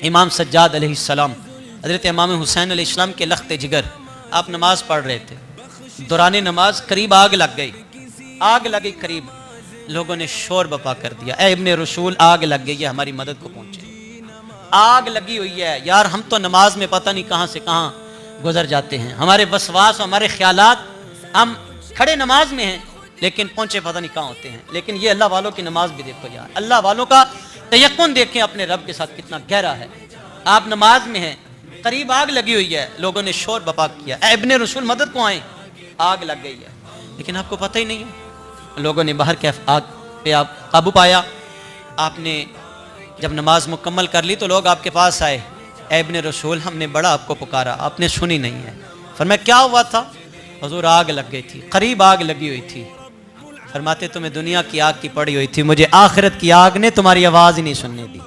امام سجاد علیہ السلام، حضرت امام حسین علیہ السلام کے لخت جگر، آپ نماز پڑھ رہے تھے، دوران نماز قریب آگ لگ گئی، آگ لگی قریب، لوگوں نے شور بپا کر دیا، اے ابن رسول آگ لگ گئی ہے، ہماری مدد کو پہنچے، آگ لگی ہوئی ہے یار، ہم تو نماز میں پتہ نہیں کہاں سے کہاں گزر جاتے ہیں، ہمارے وسواس، ہمارے خیالات، ہم کھڑے نماز میں ہیں لیکن پہنچے پتہ نہیں کہاں ہوتے ہیں۔ لیکن یہ اللہ والوں کی نماز بھی دیکھو یار، اللہ والوں کا تیقن دیکھیں اپنے رب کے ساتھ کتنا گہرا ہے۔ آپ نماز میں ہیں، قریب آگ لگی ہوئی ہے، لوگوں نے شور بپا کیا، اے ابن رسول مدد کو آئیں، آگ لگ گئی ہے، لیکن آپ کو پتہ ہی نہیں ہے۔ لوگوں نے باہر کے آگ پہ آپ قابو پایا، آپ نے جب نماز مکمل کر لی تو لوگ آپ کے پاس آئے، اے ابن رسول ہم نے بڑا آپ کو پکارا، آپ نے سنی نہیں ہے۔ فرمایا کیا ہوا تھا؟ حضور آگ لگ گئی تھی، قریب آگ لگی ہوئی تھی۔ فرماتے تمہیں دنیا کی آگ کی پڑی ہوئی تھی، مجھے آخرت کی آگ نے تمہاری آواز ہی نہیں سننے دی۔